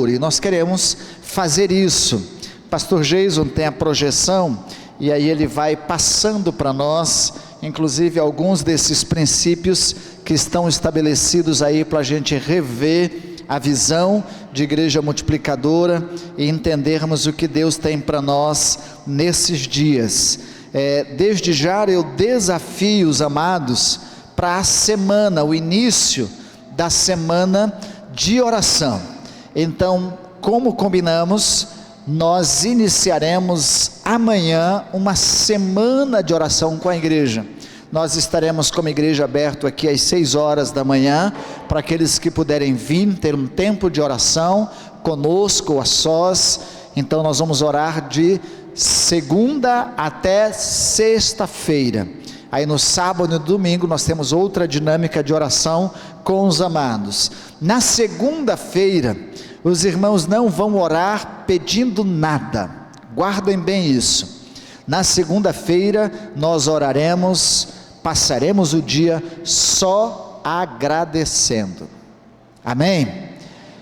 multiplicadora, e nós queremos fazer isso. Pastor Jason tem a projeção, e aí ele vai passando para nós, inclusive alguns desses princípios que estão estabelecidos aí para a gente rever a visão de igreja multiplicadora e entendermos o que Deus tem para nós nesses dias. Desde já eu desafio os amados para a semana, o início da semana de oração. Então, como combinamos, nós iniciaremos amanhã uma semana de oração com a igreja. Nós estaremos como igreja aberto aqui às 6 horas da manhã, para aqueles que puderem vir, ter um tempo de oração conosco, a sós. Então nós vamos orar de segunda até sexta-feira. Aí no sábado e no domingo nós temos outra dinâmica de oração com os amados. Na segunda-feira, os irmãos não vão orar pedindo nada, guardem bem isso. Na segunda-feira nós oraremos, passaremos o dia só agradecendo, amém?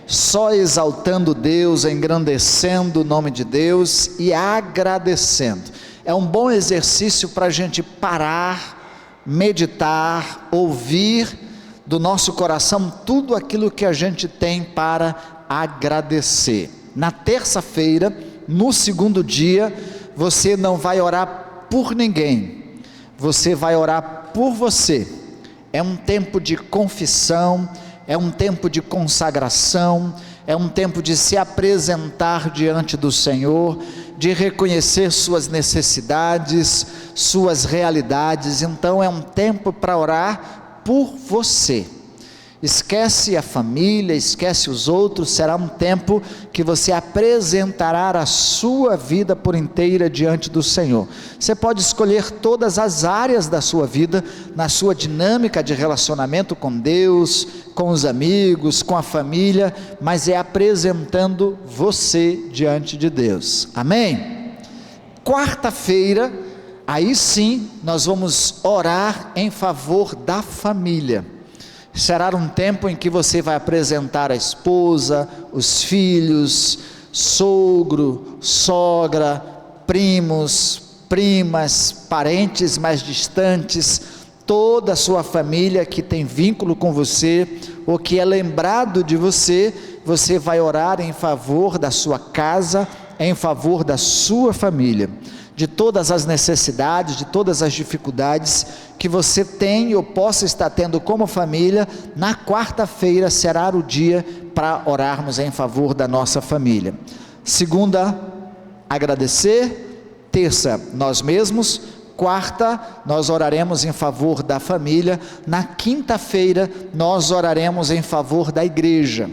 Só exaltando Deus, engrandecendo o nome de Deus e agradecendo. É um bom exercício para a gente parar, meditar, ouvir do nosso coração tudo aquilo que a gente tem para agradecer. Na terça-feira, no segundo dia, você não vai orar por ninguém, você vai orar por você. É um tempo de confissão, é um tempo de consagração, é um tempo de se apresentar diante do Senhor, de reconhecer suas necessidades, suas realidades. Então é um tempo para orar por você. Esquece a família, esquece os outros. Será um tempo que você apresentará a sua vida por inteira diante do Senhor. Você pode escolher todas as áreas da sua vida, na sua dinâmica de relacionamento com Deus, com os amigos, com a família, mas é apresentando você diante de Deus, amém? Quarta-feira, aí sim, nós vamos orar em favor da família. Será um tempo em que você vai apresentar a esposa, os filhos, sogro, sogra, primos, primas, parentes mais distantes, toda a sua família que tem vínculo com você, ou que é lembrado de você. Você vai orar em favor da sua casa, em favor da sua família, de todas as necessidades, de todas as dificuldades que você tem ou possa estar tendo como família. Na quarta-feira será o dia para orarmos em favor da nossa família. Segunda, agradecer. Terça, nós mesmos. Quarta, nós oraremos em favor da família. Na quinta-feira, nós oraremos em favor da igreja.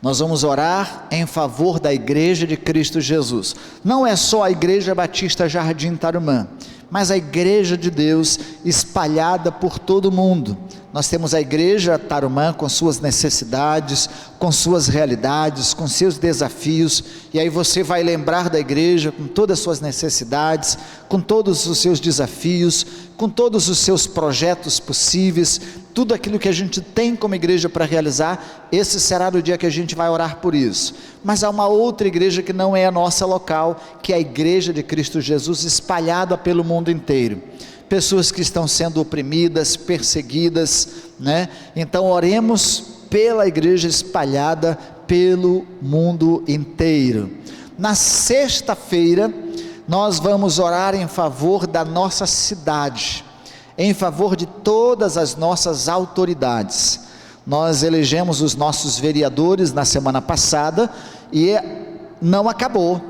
Nós vamos orar em favor da igreja de Cristo Jesus. Não é só a igreja Batista Jardim Tarumã, mas a igreja de Deus espalhada por todo o mundo. Nós temos a igreja Tarumã com suas necessidades, com suas realidades, com seus desafios, e aí você vai lembrar da igreja com todas as suas necessidades, com todos os seus desafios, com todos os seus projetos possíveis, tudo aquilo que a gente tem como igreja para realizar. Esse será o dia que a gente vai orar por isso. Mas há uma outra igreja que não é a nossa local, que é a igreja de Cristo Jesus espalhada pelo mundo inteiro. Pessoas que estão sendo oprimidas, perseguidas, né? Então oremos pela igreja espalhada pelo mundo inteiro. Na sexta-feira nós vamos orar em favor da nossa cidade, em favor de todas as nossas autoridades. Nós elegemos os nossos vereadores na semana passada e não acabou,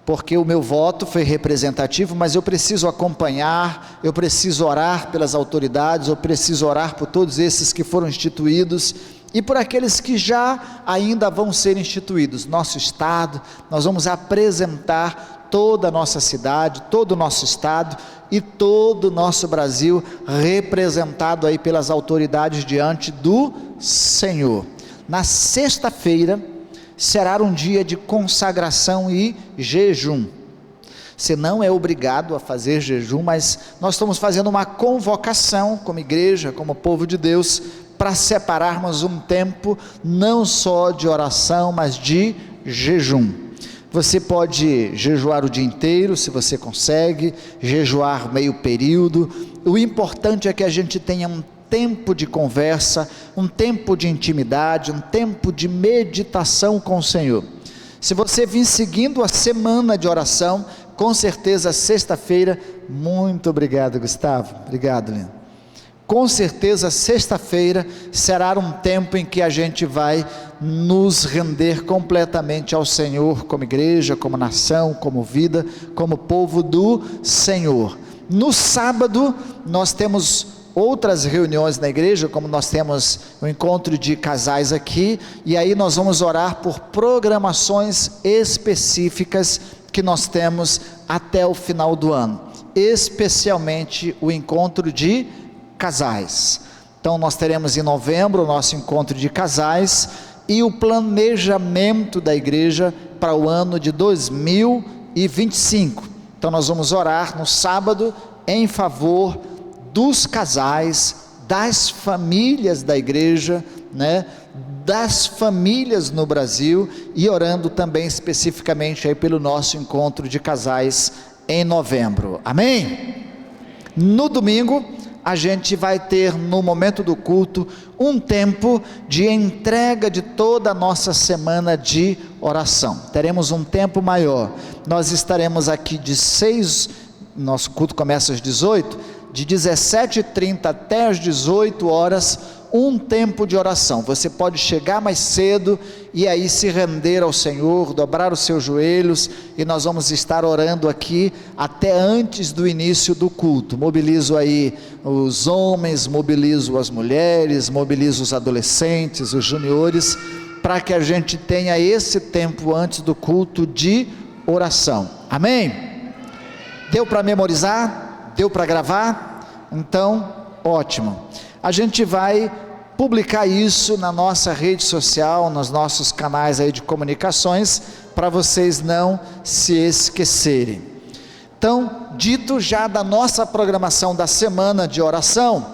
porque o meu voto foi representativo, mas eu preciso acompanhar, eu preciso orar pelas autoridades, eu preciso orar por todos esses que foram instituídos e por aqueles que já ainda vão ser instituídos. Nosso estado, nós vamos apresentar toda a nossa cidade, todo o nosso estado e todo o nosso Brasil representado aí pelas autoridades diante do Senhor. Na sexta-feira será um dia de consagração e jejum. Você não é obrigado a fazer jejum, mas nós estamos fazendo uma convocação como igreja, como povo de Deus, para separarmos um tempo não só de oração, mas de jejum. Você pode jejuar o dia inteiro, se você consegue, jejuar meio período. O importante é que a gente tenha um tempo de conversa, um tempo de intimidade, um tempo de meditação com o Senhor. Se você vir seguindo a semana de oração, com certeza sexta-feira, muito obrigado, Gustavo, obrigado, Lino. Com certeza sexta-feira será um tempo em que a gente vai nos render completamente ao Senhor, como igreja, como nação, como vida, como povo do Senhor. No sábado nós temos outras reuniões na igreja, como nós temos o encontro de casais aqui, e aí nós vamos orar por programações específicas que nós temos até o final do ano, especialmente o encontro de casais. Então nós teremos em novembro o nosso encontro de casais e o planejamento da igreja para o ano de 2025. Então nós vamos orar no sábado em favor dos casais, das famílias da igreja, das famílias no Brasil, e orando também especificamente aí pelo nosso encontro de casais em novembro, amém? No domingo a gente vai ter, no momento do culto, um tempo de entrega de toda a nossa semana de oração. Teremos um tempo maior, nós estaremos aqui de 6, nosso culto começa às 18, de 17h30 até às 18 horas, um tempo de oração. Você pode chegar mais cedo e aí se render ao Senhor, dobrar os seus joelhos, e nós vamos estar orando aqui até antes do início do culto. Mobilizo aí os homens, mobilizo as mulheres, mobilizo os adolescentes, os juniores, para que a gente tenha esse tempo antes do culto de oração, amém? Deu para memorizar? Deu para gravar? Então, ótimo. A gente vai publicar isso na nossa rede social, nos nossos canais aí de comunicações, para vocês não se esquecerem. Então, dito já da nossa programação da semana de oração,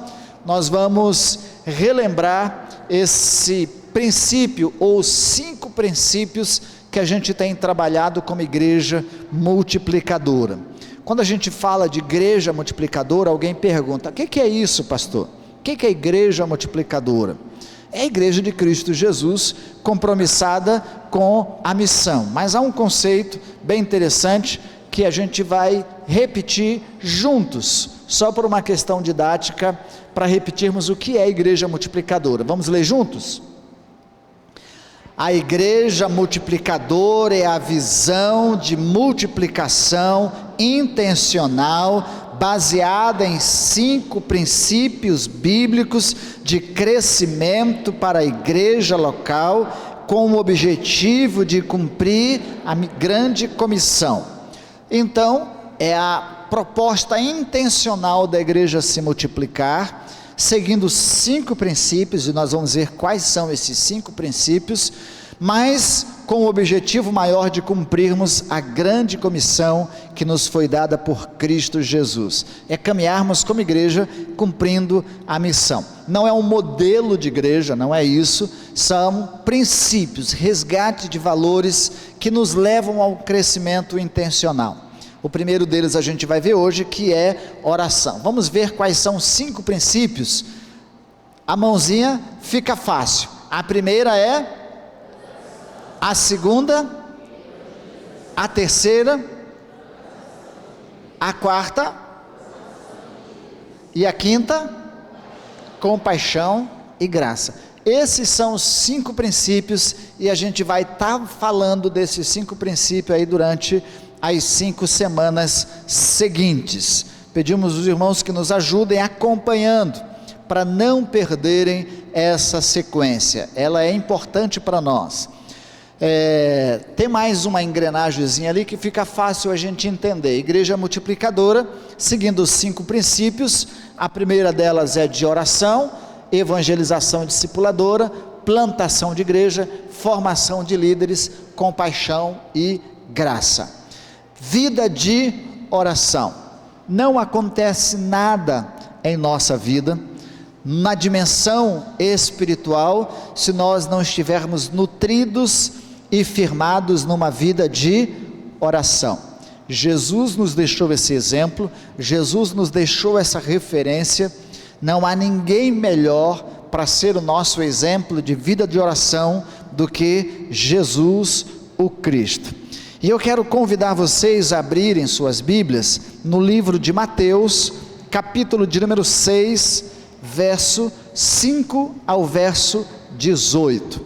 nós vamos relembrar esse princípio, ou 5 princípios que a gente tem trabalhado como igreja multiplicadora. Quando a gente fala de igreja multiplicadora, alguém pergunta: o que é isso, pastor? O que é a igreja multiplicadora? É a igreja de Cristo Jesus, compromissada com a missão. Mas há um conceito bem interessante que a gente vai repetir juntos, só por uma questão didática, para repetirmos o que é a igreja multiplicadora. Vamos ler juntos? A igreja multiplicadora é a visão de multiplicação intencional, baseada em 5 princípios bíblicos de crescimento para a igreja local, com o objetivo de cumprir a grande comissão. Então, é a proposta intencional da igreja se multiplicar, seguindo 5 princípios, e nós vamos ver quais são esses 5 princípios, mas com o objetivo maior de cumprirmos a grande comissão que nos foi dada por Cristo Jesus, é caminharmos como igreja cumprindo a missão. Não é um modelo de igreja, não é isso, são princípios, resgate de valores que nos levam ao crescimento intencional. O primeiro deles a gente vai ver hoje, que é oração. Vamos ver quais são os 5 princípios. A mãozinha fica fácil. A primeira é, a segunda, a terceira, a quarta e a quinta, compaixão e graça. Esses são os 5 princípios, e a gente vai estar falando desses 5 princípios aí durante as 5 semanas seguintes. Pedimos aos irmãos que nos ajudem acompanhando, para não perderem essa sequência, ela é importante para nós. Tem mais uma engrenagemzinha ali que fica fácil a gente entender. Igreja multiplicadora, seguindo os 5 princípios. A primeira delas é de oração, evangelização discipuladora, plantação de igreja, formação de líderes, compaixão e graça. Vida de oração. Não acontece nada em nossa vida, na dimensão espiritual, se nós não estivermos nutridos e firmados numa vida de oração. Jesus nos deixou esse exemplo, Jesus nos deixou essa referência. Não há ninguém melhor para ser o nosso exemplo de vida de oração do que Jesus, o Cristo. E eu quero convidar vocês a abrirem suas Bíblias no livro de Mateus, capítulo de número 6, verso 5 ao verso 18.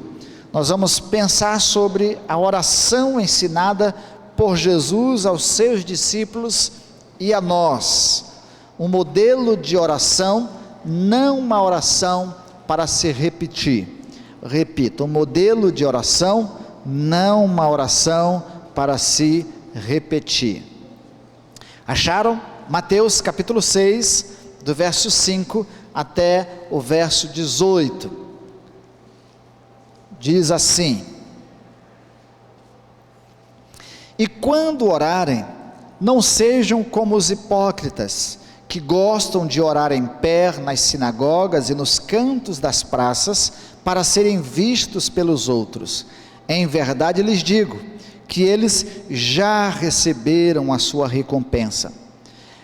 Nós vamos pensar sobre a oração ensinada por Jesus aos seus discípulos e a nós. Um modelo de oração, não uma oração para se repetir. Repito, um modelo de oração, não uma oração para se repetir. Acharam? Mateus capítulo 6, do verso 5 até o verso 18. Diz assim: e quando orarem, não sejam como os hipócritas, que gostam de orar em pé nas sinagogas e nos cantos das praças, para serem vistos pelos outros. Em verdade lhes digo, que eles já receberam a sua recompensa.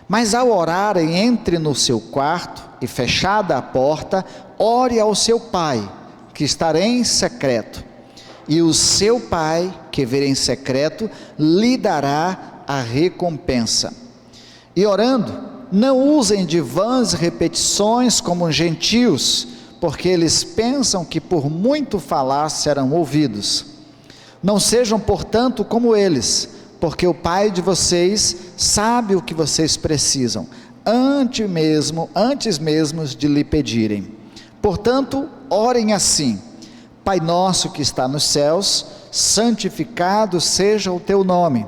Mas ao orarem, entre no seu quarto, e fechada a porta, ore ao seu Pai, que estará em secreto, e o seu Pai, que vê em secreto, lhe dará a recompensa. E orando, não usem de vãs repetições como os gentios, porque eles pensam que por muito falar serão ouvidos. Não sejam, portanto, como eles, porque o Pai de vocês sabe o que vocês precisam, antes mesmo de lhe pedirem. Portanto, orem assim: Pai nosso que está nos céus, santificado seja o teu nome.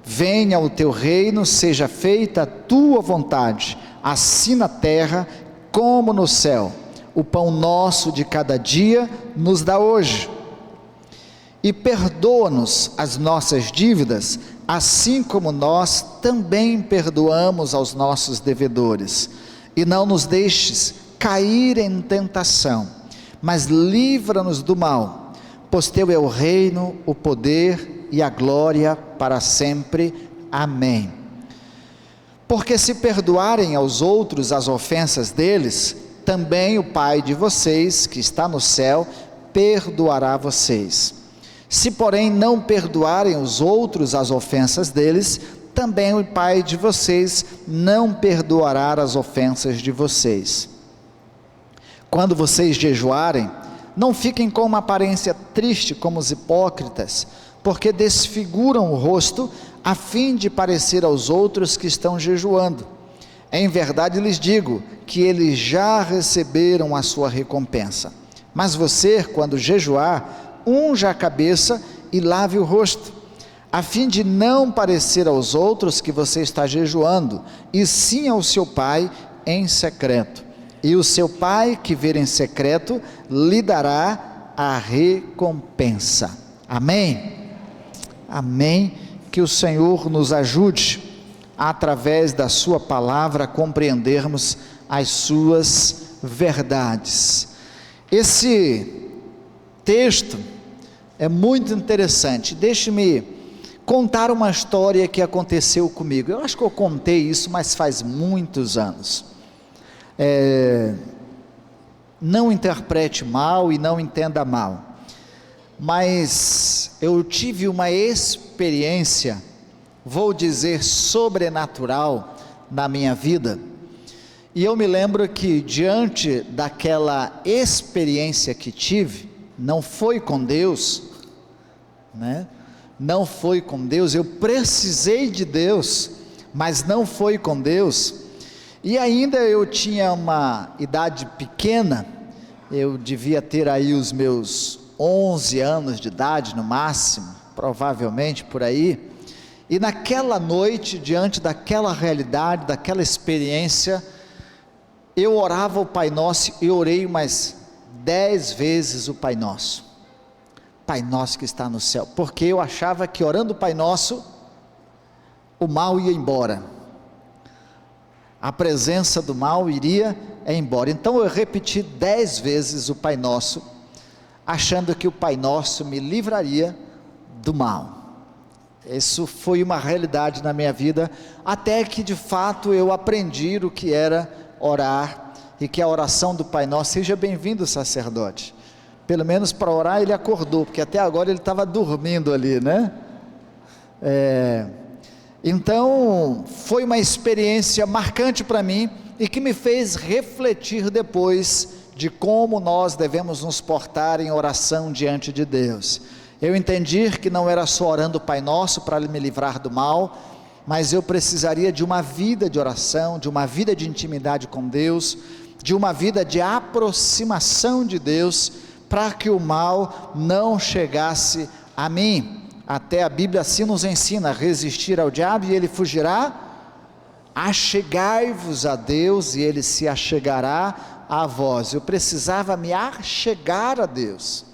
Venha o teu reino, seja feita a tua vontade, assim na terra como no céu. O pão nosso de cada dia nos dá hoje. E perdoa-nos as nossas dívidas, assim como nós também perdoamos aos nossos devedores. E não nos deixes cair em tentação, mas livra-nos do mal, pois teu é o reino, o poder e a glória para sempre. Amém. Porque se perdoarem aos outros as ofensas deles, também o Pai de vocês, que está no céu, perdoará vocês. Se porém não perdoarem os outros as ofensas deles, também o Pai de vocês não perdoará as ofensas de vocês. Quando vocês jejuarem, não fiquem com uma aparência triste como os hipócritas, porque desfiguram o rosto a fim de parecer aos outros que estão jejuando. Em verdade lhes digo que eles já receberam a sua recompensa. Mas você, quando jejuar, unja a cabeça e lave o rosto, a fim de não parecer aos outros que você está jejuando, e sim ao seu Pai em secreto. E o seu Pai que vê em secreto lhe dará a recompensa. Amém? Amém. Que o Senhor nos ajude, através da sua palavra, a compreendermos as suas verdades. Esse texto é muito interessante. Deixe-me contar uma história que aconteceu comigo. Eu acho que eu contei isso, mas faz muitos anos. Não interprete mal e não entenda mal, mas eu tive uma experiência, vou dizer, sobrenatural na minha vida, e eu me lembro que diante daquela experiência que tive, não foi com Deus, né? Não foi com Deus, eu precisei de Deus, mas não foi com Deus. E ainda eu tinha uma idade pequena, eu devia ter aí os meus 11 anos de idade no máximo, provavelmente por aí. E naquela noite, diante daquela realidade, daquela experiência, eu orava o Pai Nosso e orei umas 10 vezes o Pai Nosso. Pai Nosso que está no céu, porque eu achava que orando o Pai Nosso, o mal ia embora. a presença do mal iria embora. Então eu repeti 10 vezes o Pai Nosso, achando que o Pai Nosso me livraria do mal. Isso foi uma realidade na minha vida, até que de fato eu aprendi o que era orar, e que a oração do Pai Nosso, seja bem-vindo sacerdote, pelo menos para orar ele acordou, porque até agora ele estava dormindo ali, né? Então foi uma experiência marcante para mim, e que me fez refletir depois de como nós devemos nos portar em oração diante de Deus. Eu entendi que não era só orando o Pai Nosso para me livrar do mal, mas eu precisaria de uma vida de oração, de uma vida de intimidade com Deus, de uma vida de aproximação de Deus, para que o mal não chegasse a mim. Até a Bíblia assim nos ensina: resistir ao diabo e ele fugirá. Achegai-vos a Deus e ele se achegará a vós. Eu precisava me achegar a Deus,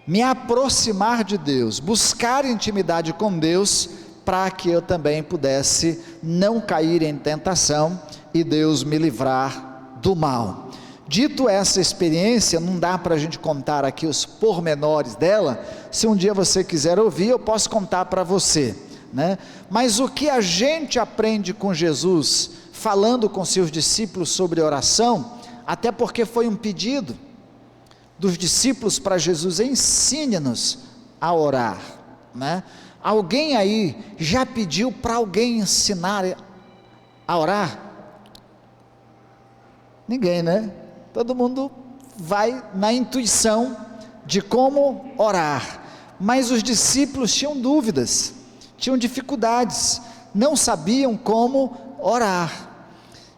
me aproximar de Deus, buscar intimidade com Deus, para que eu também pudesse não cair em tentação e Deus me livrar do mal. Dito essa experiência, não dá para a gente contar aqui os pormenores dela. Se um dia você quiser ouvir, eu posso contar para você, né? Mas o que a gente aprende com Jesus, falando com seus discípulos sobre oração, até porque foi um pedido dos discípulos para Jesus: ensine-nos a orar, né? Alguém aí já pediu para alguém ensinar a orar? Ninguém, né? Todo mundo vai na intuição de como orar, mas os discípulos tinham dúvidas, tinham dificuldades, não sabiam como orar.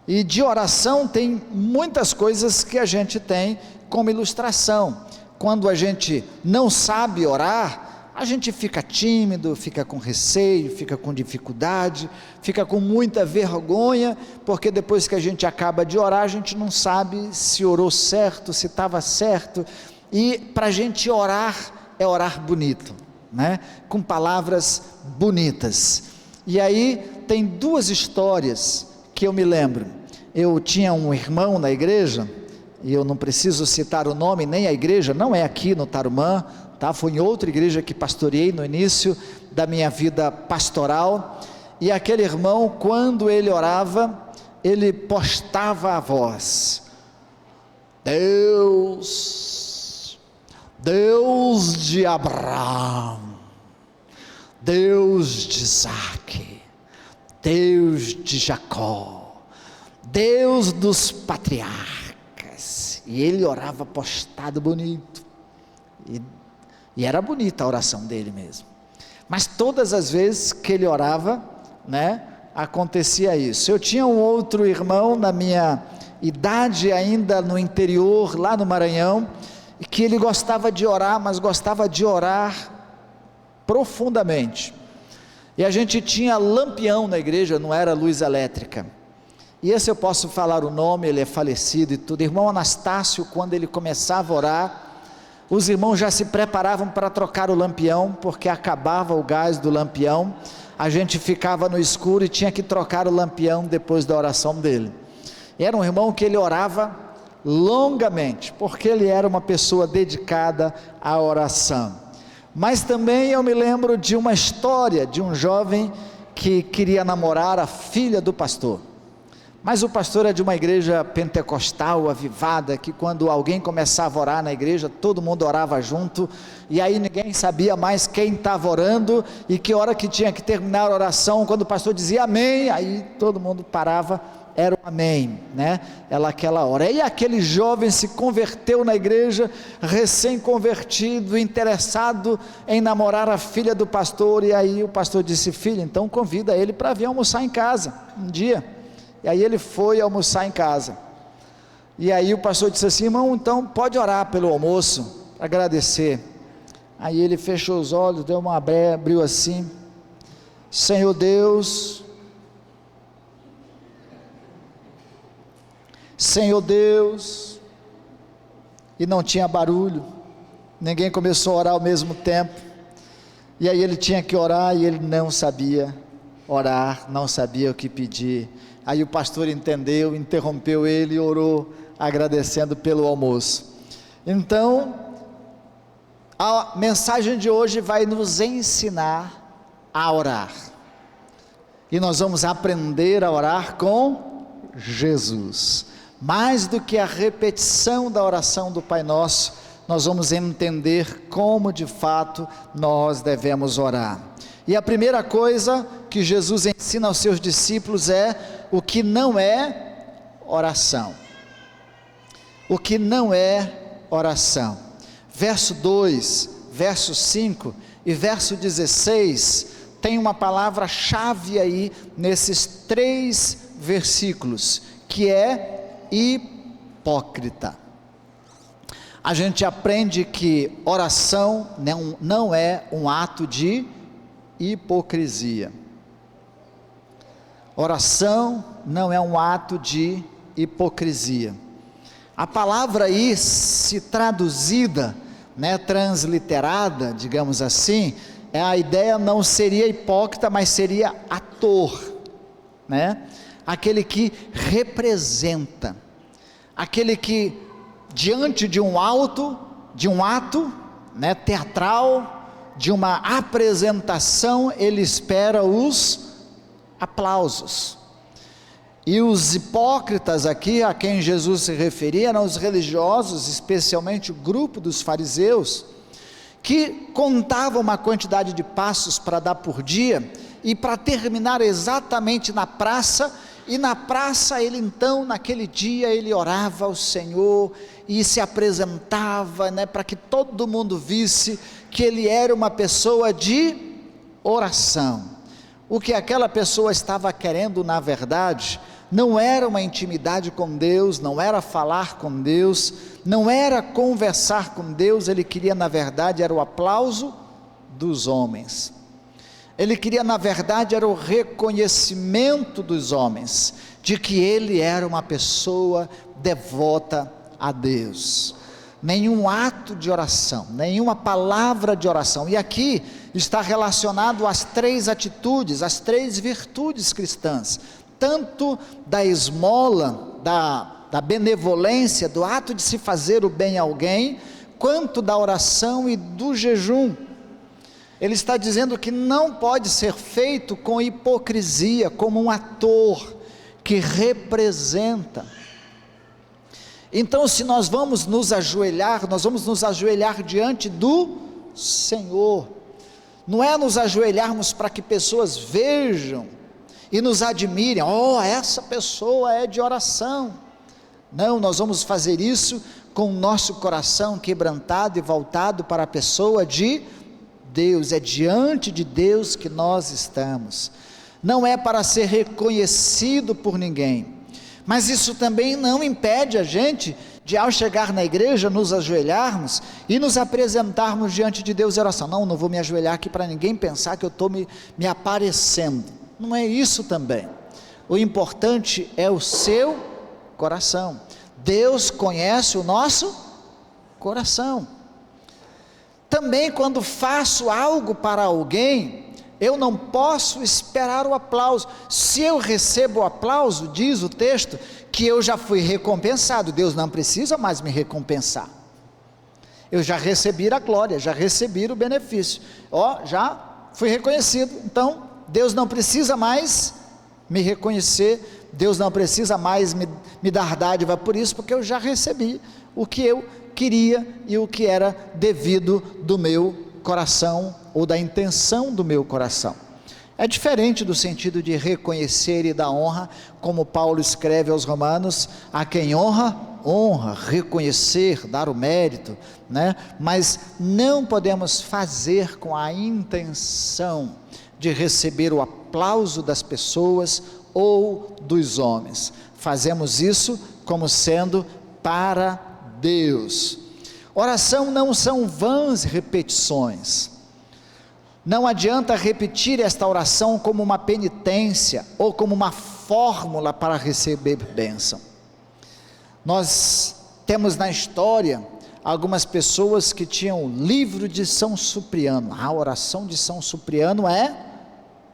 E de oração tem muitas coisas que a gente tem como ilustração. Quando a gente não sabe orar, a gente fica tímido, fica com receio, fica com dificuldade, fica com muita vergonha, porque depois que a gente acaba de orar, a gente não sabe se orou certo, se estava certo. E para a gente orar, é orar bonito, né? Com palavras bonitas. E aí tem 2 histórias que eu me lembro. Eu tinha um irmão na igreja, e eu não preciso citar o nome nem a igreja, não é aqui no Tarumã, tá? Foi em outra igreja que pastoreei no início da minha vida pastoral. E aquele irmão, quando ele orava, ele postava a voz: Deus de Abraão, Deus de Isaac, Deus de Jacó, Deus dos patriarcas. E ele orava postado bonito, e era bonita a oração dele mesmo. Mas todas as vezes que ele orava, né, acontecia isso. Eu tinha um outro irmão na minha idade, ainda no interior, lá no Maranhão, que ele gostava de orar, mas gostava de orar profundamente. E a gente tinha lampião na igreja, não era luz elétrica. E esse eu posso falar o nome, ele é falecido e tudo. Irmão Anastácio, quando ele começava a orar, os irmãos já se preparavam para trocar o lampião, porque acabava o gás do lampião, a gente ficava no escuro e tinha que trocar o lampião depois da oração dele. Era um irmão que ele orava longamente, porque ele era uma pessoa dedicada à oração. Mas também eu me lembro de uma história de um jovem que queria namorar a filha do pastor. Mas o pastor é de uma igreja pentecostal, avivada, que quando alguém começava a orar na igreja, todo mundo orava junto, e aí ninguém sabia mais quem estava orando, e que hora que tinha que terminar a oração, quando o pastor dizia amém, aí todo mundo parava, era o amém, né? Aquela hora. E aquele jovem se converteu na igreja, recém-convertido, interessado em namorar a filha do pastor, e aí o pastor disse: filho, então convida ele para vir almoçar em casa, um dia. E aí ele foi almoçar em casa, e aí o pastor disse assim: irmão, então pode orar pelo almoço, agradecer. Aí ele fechou os olhos, deu uma breia, abriu assim: Senhor Deus, Senhor Deus, e não tinha barulho, ninguém começou a orar ao mesmo tempo, e aí ele tinha que orar, e ele não sabia orar, não sabia o que pedir. Aí o pastor entendeu, interrompeu ele e orou, agradecendo pelo almoço. Então, a mensagem de hoje vai nos ensinar a orar. E nós vamos aprender a orar com Jesus. Mais do que a repetição da oração do Pai Nosso, nós vamos entender como de fato nós devemos orar. E a primeira coisa que Jesus ensina aos seus discípulos é o que não é oração. O que não é oração. Verso 2, verso 5 e verso 16, tem uma palavra-chave aí nesses 3 versículos, que é hipócrita. A gente aprende que oração não é um ato de hipocrisia. Oração não é um ato de hipocrisia. A palavra aí, se traduzida, transliterada, digamos assim, a ideia não seria hipócrita, mas seria ator, aquele que representa, aquele que diante de um ato, teatral, de uma apresentação, ele espera os aplausos. E os hipócritas aqui, a quem Jesus se referia, eram os religiosos, especialmente o grupo dos fariseus, que contavam uma quantidade de passos para dar por dia, e para terminar exatamente na praça, e na praça ele então, naquele dia, ele orava ao Senhor, e se apresentava, para que todo mundo visse que ele era uma pessoa de oração. O que aquela pessoa estava querendo, na verdade, não era uma intimidade com Deus, não era falar com Deus, não era conversar com Deus, ele queria, na verdade, era o aplauso dos homens. Ele queria, na verdade, era o reconhecimento dos homens, de que ele era uma pessoa devota a Deus. Nenhum ato de oração, nenhuma palavra de oração. E aqui está relacionado às 3 atitudes, às 3 virtudes cristãs, tanto da esmola, da benevolência, do ato de se fazer o bem a alguém, quanto da oração e do jejum. Ele está dizendo que não pode ser feito com hipocrisia, como um ator que representa. Então, se nós vamos nos ajoelhar diante do Senhor. Não é nos ajoelharmos para que pessoas vejam e nos admirem, essa pessoa é de oração. Não, nós vamos fazer isso com o nosso coração quebrantado e voltado para a pessoa de Deus. É diante de Deus que nós estamos. Não é para ser reconhecido por ninguém, mas isso também não impede a gente de, ao chegar na igreja, nos ajoelharmos e nos apresentarmos diante de Deus em oração. Não vou me ajoelhar aqui para ninguém pensar que eu estou me aparecendo. Não é isso também. O importante é o seu coração. Deus conhece o nosso coração. Também, quando faço algo para alguém, eu não posso esperar o aplauso. Se eu recebo o aplauso, diz o texto, que eu já fui recompensado. Deus não precisa mais me recompensar. Eu já recebi a glória, já recebi o benefício. Já fui reconhecido. Então, Deus não precisa mais me reconhecer, Deus não precisa mais me dar dádiva por isso, porque eu já recebi o que eu queria e o que era devido do meu coração, ou da intenção do meu coração. É diferente do sentido de reconhecer e dar honra, como Paulo escreve aos Romanos: a quem honra, honra, reconhecer, dar o mérito, mas não podemos fazer com a intenção de receber o aplauso das pessoas ou dos homens. Fazemos isso como sendo para Deus. Oração não são vãs repetições. Não adianta repetir esta oração como uma penitência ou como uma fórmula para receber bênção. Nós temos na história algumas pessoas que tinham o livro de São Cipriano. A oração de São Cipriano é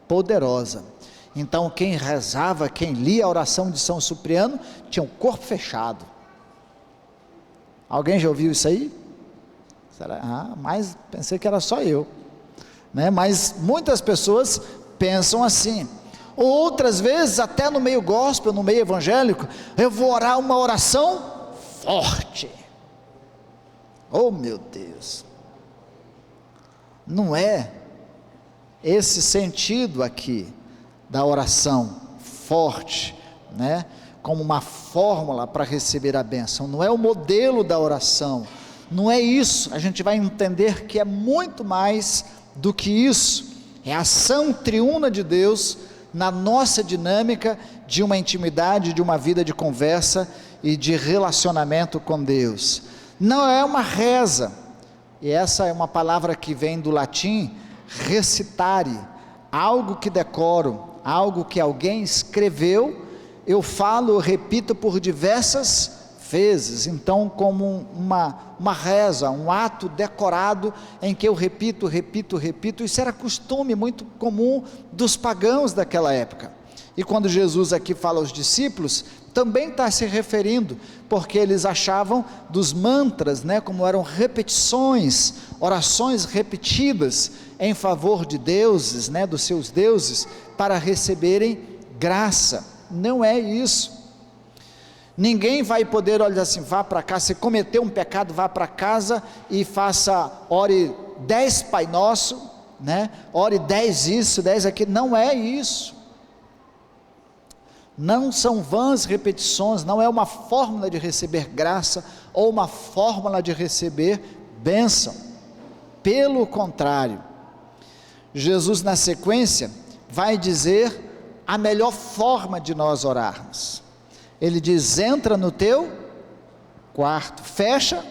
poderosa. Então quem rezava, quem lia a oração de São Cipriano, tinha o corpo fechado. Alguém já ouviu isso aí? Mas pensei que era só eu, né? Mas muitas pessoas pensam assim. Outras vezes, até no meio gospel, no meio evangélico, eu vou orar uma oração forte. Oh meu Deus! Não é esse sentido aqui da oração forte, né? Como uma fórmula para receber a bênção. Não é o modelo da oração. Não é isso. A gente vai entender que é muito mais do que isso. É a ação triuna de Deus na nossa dinâmica de uma intimidade, de uma vida de conversa e de relacionamento com Deus. Não é uma reza, e essa é uma palavra que vem do latim, recitare, algo que decoro, algo que alguém escreveu, eu falo, eu repito por diversas vezes, então como uma reza, um ato decorado, em que eu repito, isso era costume muito comum dos pagãos daquela época, e quando Jesus aqui fala aos discípulos, também está se referindo, porque eles achavam dos mantras, né, como eram repetições, orações repetidas, em favor de deuses, né, dos seus deuses, para receberem graça. Não é isso. Ninguém vai poder, olha assim, vá para casa, se cometeu um pecado, vá para casa e faça, ore 10 Pai Nosso, né? Ore 10 isso, 10 aquilo. Não é isso. Não são vãs repetições, não é uma fórmula de receber graça, ou uma fórmula de receber bênção. Pelo contrário, Jesus na sequência vai dizer a melhor forma de nós orarmos. Ele diz: entra no teu quarto, fecha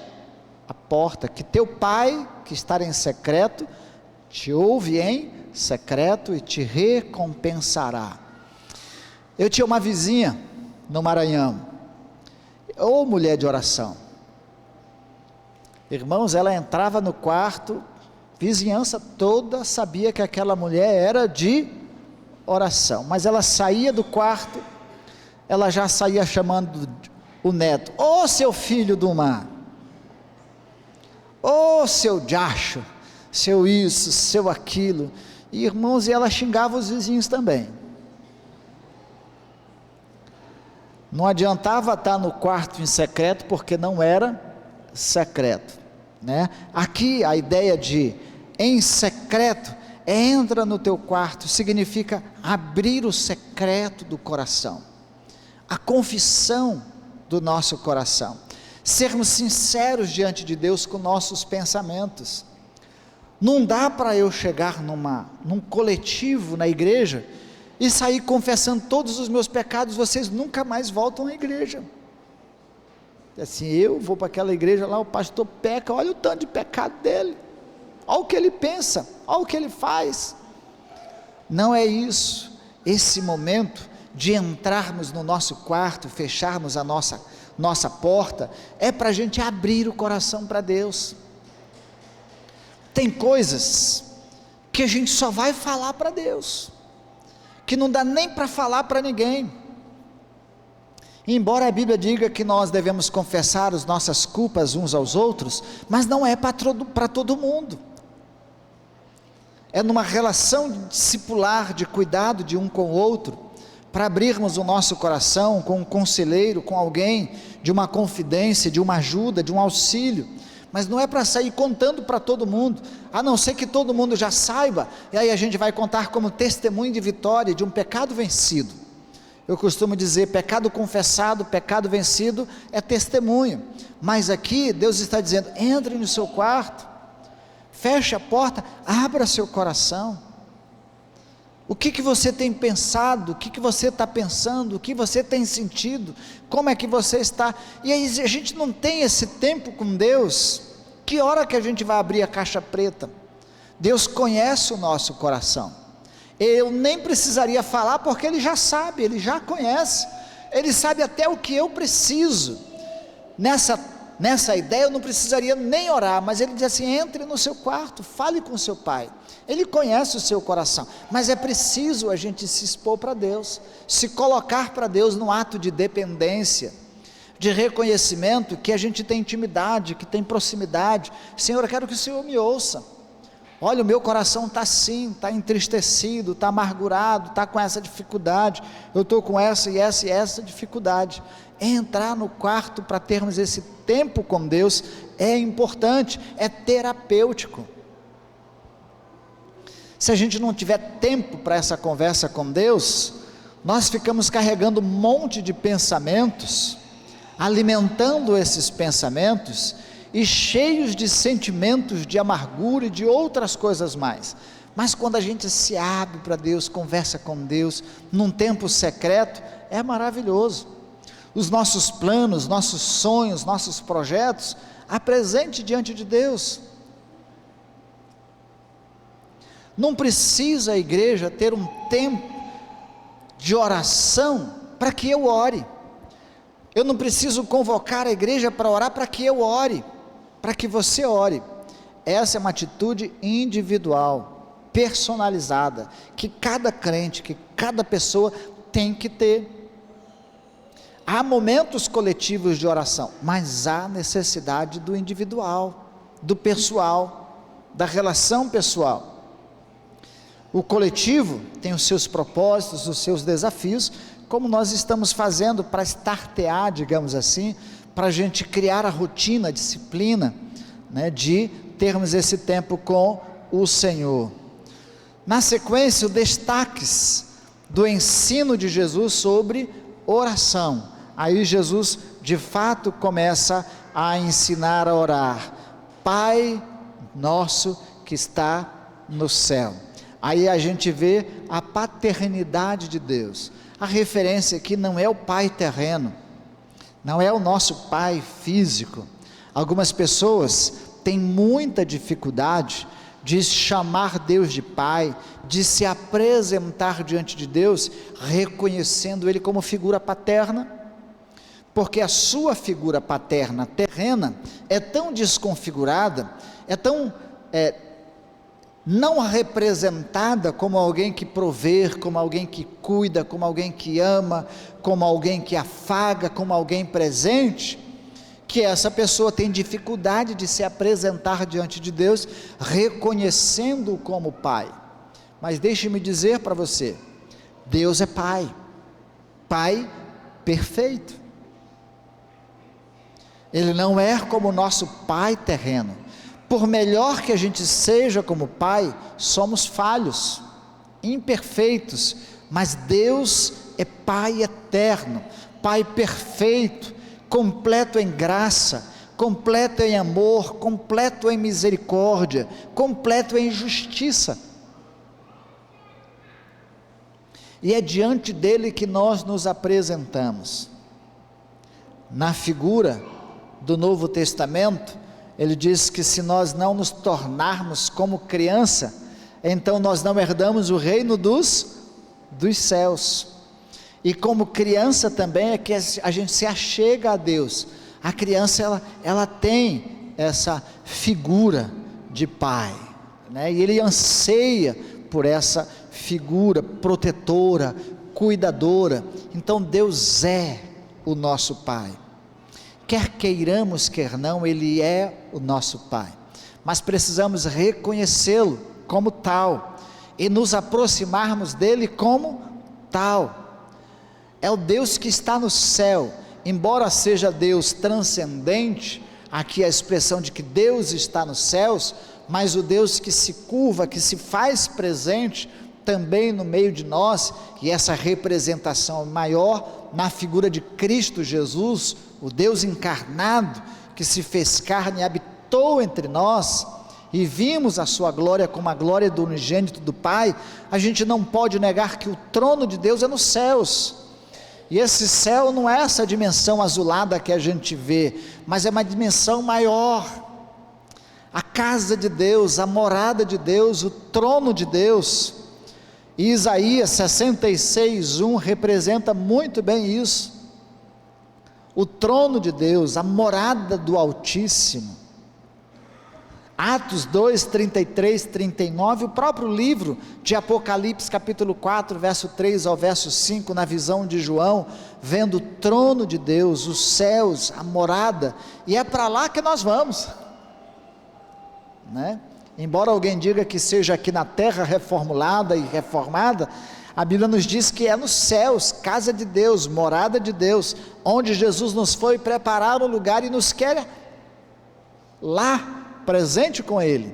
a porta, que teu pai que está em secreto, te ouve em secreto e te recompensará. Eu tinha uma vizinha no Maranhão, ou mulher de oração, irmãos, ela entrava no quarto, vizinhança toda sabia que aquela mulher era de oração, mas ela saía do quarto, ela já saía chamando o neto: ô seu filho do mar, ô seu diacho, seu isso, seu aquilo, e irmãos, e ela xingava os vizinhos também. Não adiantava estar no quarto em secreto, porque não era secreto, né? Aqui a ideia de em secreto, entra no teu quarto, significa abrir o secreto do coração, a confissão do nosso coração, sermos sinceros diante de Deus com nossos pensamentos. Não dá para eu chegar num coletivo na igreja e sair confessando todos os meus pecados, vocês nunca mais voltam à igreja. Assim, eu vou para aquela igreja lá, o pastor peca, olha o tanto de pecado dele, olha o que ele pensa, olha o que ele faz. Não é isso. Esse momento de entrarmos no nosso quarto, fecharmos a nossa porta, é para a gente abrir o coração para Deus. Tem coisas que a gente só vai falar para Deus, que não dá nem para falar para ninguém. Embora a Bíblia diga que nós devemos confessar as nossas culpas uns aos outros, mas não é para todo mundo. É numa relação discipular, de cuidado de um com o outro, para abrirmos o nosso coração com um conselheiro, com alguém, de uma confidência, de uma ajuda, de um auxílio, mas não é para sair contando para todo mundo, a não ser que todo mundo já saiba, e aí a gente vai contar como testemunho de vitória, de um pecado vencido. Eu costumo dizer, pecado confessado, pecado vencido, é testemunho, mas aqui Deus está dizendo, entre no seu quarto, feche a porta, abra seu coração. O que você tem pensado, o que você está pensando, o que você tem sentido, como é que você está, e aí a gente não tem esse tempo com Deus. Que hora que a gente vai abrir a caixa preta? Deus conhece o nosso coração, eu nem precisaria falar, porque Ele já sabe, Ele já conhece, Ele sabe até o que eu preciso, nessa nessa ideia eu não precisaria nem orar, mas ele diz assim: entre no seu quarto, fale com seu pai, ele conhece o seu coração, mas é preciso a gente se expor para Deus, se colocar para Deus num ato de dependência, de reconhecimento que a gente tem intimidade, que tem proximidade. Senhor, eu quero que o Senhor me ouça, olha, o meu coração está assim, está entristecido, está amargurado, está com essa dificuldade, eu estou com essa e essa e essa dificuldade. Entrar no quarto para termos esse tempo com Deus é importante, é terapêutico. Se a gente não tiver tempo para essa conversa com Deus, nós ficamos carregando um monte de pensamentos, alimentando esses pensamentos e cheios de sentimentos de amargura e de outras coisas mais. Mas quando a gente se abre para Deus, conversa com Deus, num tempo secreto, é maravilhoso. Os nossos planos, nossos sonhos, nossos projetos, apresente diante de Deus. Não precisa a igreja ter um tempo de oração para que eu ore. Eu não preciso convocar a igreja para orar para que eu ore, para que você ore. Essa é uma atitude individual, personalizada, que cada crente, que cada pessoa tem que ter. Há momentos coletivos de oração, mas há necessidade do individual, do pessoal, da relação pessoal. O coletivo tem os seus propósitos, os seus desafios, como nós estamos fazendo para startear, digamos assim, para a gente criar a rotina, a disciplina, né, de termos esse tempo com o Senhor. Na sequência, os destaques do ensino de Jesus sobre oração. Aí Jesus de fato começa a ensinar a orar: Pai nosso que está no céu. Aí a gente vê a paternidade de Deus. A referência aqui não é o pai terreno, não é o nosso pai físico. Algumas pessoas têm muita dificuldade de chamar Deus de pai, de se apresentar diante de Deus, reconhecendo Ele como figura paterna, porque a sua figura paterna terrena é tão desconfigurada, é tão não representada como alguém que provê, como alguém que cuida, como alguém que ama, como alguém que afaga, como alguém presente, que essa pessoa tem dificuldade de se apresentar diante de Deus, reconhecendo-o como pai. Mas deixe-me dizer para você, Deus é pai, pai perfeito. Ele não é como o nosso pai terreno. Por melhor que a gente seja como pai, somos falhos, imperfeitos, mas Deus é pai eterno, pai perfeito, completo em graça, completo em amor, completo em misericórdia, completo em justiça. E é diante dele que nós nos apresentamos. Na figura do Novo Testamento, ele diz que se nós não nos tornarmos como criança, então nós não herdamos o reino dos céus. E como criança também é que a gente se achega a Deus. A criança ela tem essa figura de pai, né? E ele anseia por essa figura protetora, cuidadora. Então Deus é o nosso pai. Quer queiramos, quer não, Ele é o nosso Pai, mas precisamos reconhecê-lo como tal, e nos aproximarmos dEle como tal. É o Deus que está no céu, embora seja Deus transcendente, aqui a expressão de que Deus está nos céus, mas o Deus que se curva, que se faz presente também no meio de nós, e essa representação maior na figura de Cristo Jesus, o Deus encarnado, que se fez carne e habitou entre nós, e vimos a sua glória como a glória do unigênito do Pai. A gente não pode negar que o trono de Deus é nos céus, e esse céu não é essa dimensão azulada que a gente vê, mas é uma dimensão maior, a casa de Deus, a morada de Deus, o trono de Deus. E Isaías 66:1 representa muito bem isso. o trono de Deus, a morada do Altíssimo. Atos 2, 33, 39, o próprio livro de Apocalipse, capítulo 4, verso 3 ao verso 5, na visão de João, vendo o trono de Deus, os céus, a morada, e é para lá que nós vamos, né? Embora alguém diga que seja aqui na terra reformulada e reformada, a Bíblia nos diz que é nos céus, casa de Deus, morada de Deus, onde Jesus nos foi preparar um lugar e nos quer lá, presente com Ele.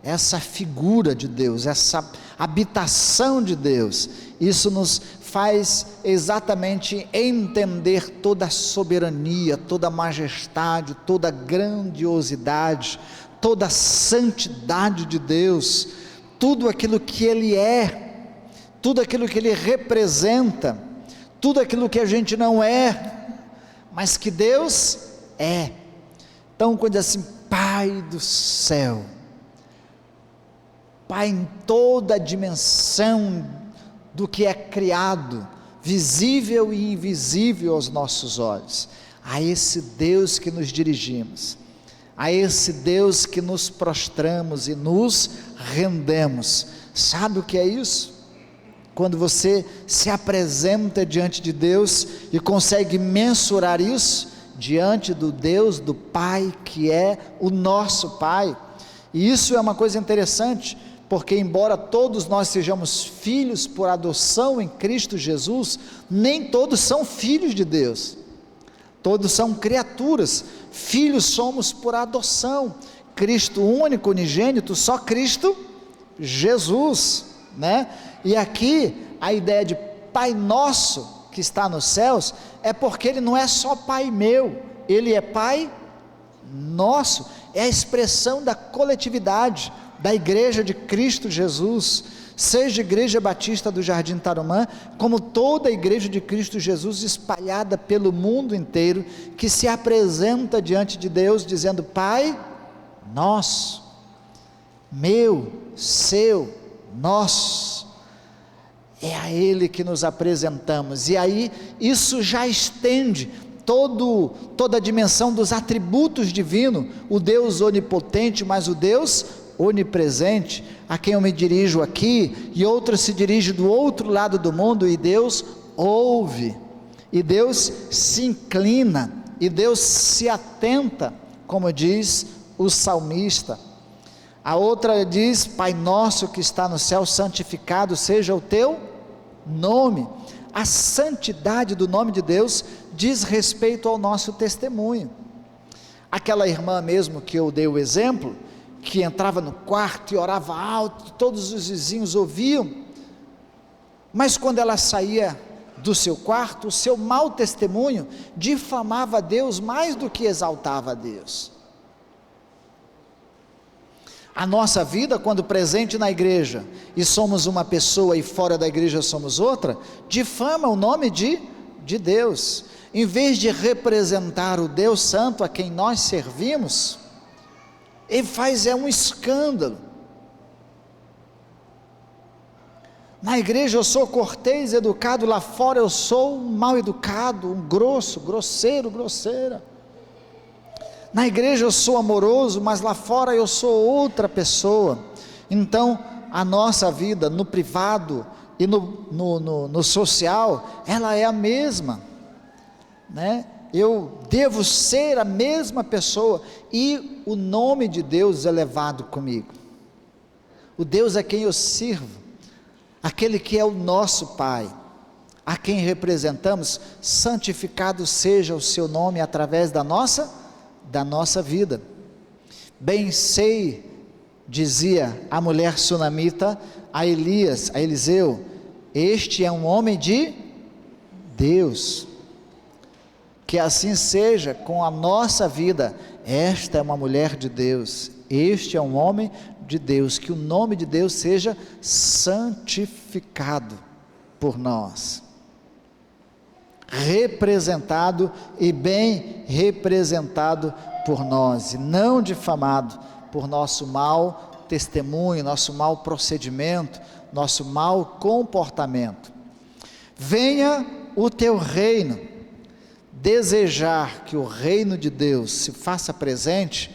Essa figura de Deus, essa habitação de Deus, isso nos faz exatamente entender toda a soberania, toda a majestade, toda a grandiosidade, toda a santidade de Deus, tudo aquilo que Ele é, tudo aquilo que Ele representa, tudo aquilo que a gente não é, mas que Deus é. Então, quando diz assim, Pai do céu, Pai em toda a dimensão do que é criado, visível e invisível aos nossos olhos, a esse Deus que nos dirigimos, a esse Deus que nos prostramos e nos rendemos. Sabe o que é isso? Quando você se apresenta diante de Deus e consegue mensurar isso, diante do Deus, do Pai, que é o nosso Pai. E isso é uma coisa interessante, porque embora todos nós sejamos filhos por adoção em Cristo Jesus, nem todos são filhos de Deus, todos são criaturas. Filhos somos por adoção, Cristo único, unigênito, só Cristo Jesus, né? E aqui a ideia de Pai Nosso, que está nos céus, é porque Ele não é só Pai meu, Ele é Pai nosso, é a expressão da coletividade, da igreja de Cristo Jesus, seja a Igreja Batista do Jardim Tarumã, como toda a igreja de Cristo Jesus espalhada pelo mundo inteiro, que se apresenta diante de Deus dizendo, Pai nosso, meu, seu, nosso, é a Ele que nos apresentamos. E aí isso já estende toda a dimensão dos atributos divinos, o Deus onipotente, mas o Deus onipresente, a quem eu me dirijo aqui, e outro se dirige do outro lado do mundo, e Deus ouve, e Deus se inclina, e Deus se atenta, como diz o salmista. A outra diz, Pai nosso que está no céu, santificado seja o teu nome. A santidade do nome de Deus diz respeito ao nosso testemunho. Aquela irmã mesmo que eu dei o exemplo, que entrava no quarto e orava alto, todos os vizinhos ouviam, mas quando ela saía do seu quarto, o seu mau testemunho difamava a Deus mais do que exaltava a Deus. A nossa vida, quando presente na igreja, e somos uma pessoa e fora da igreja somos outra, difama o nome de Deus. Em vez de representar o Deus Santo a quem nós servimos, ele faz um escândalo. Na igreja eu sou cortês, educado, lá fora eu sou um mal educado, um grosso, grosseiro, grosseira. Na igreja eu sou amoroso, mas lá fora eu sou outra pessoa. Então a nossa vida no privado e no social, ela é a mesma, né? Eu devo ser a mesma pessoa, e o nome de Deus é levado comigo, o Deus a quem eu sirvo, aquele que é o nosso Pai, a quem representamos, santificado seja o seu nome através da nossa vida. Bem sei, dizia a mulher sunamita a Eliseu, este é um homem de Deus. Que assim seja com a nossa vida. Esta é uma mulher de Deus, este é um homem de Deus, que o nome de Deus seja santificado por nós, representado e bem representado por nós, e não difamado por nosso mau testemunho, nosso mau procedimento, nosso mau comportamento. Venha o teu reino, desejar que o reino de Deus se faça presente,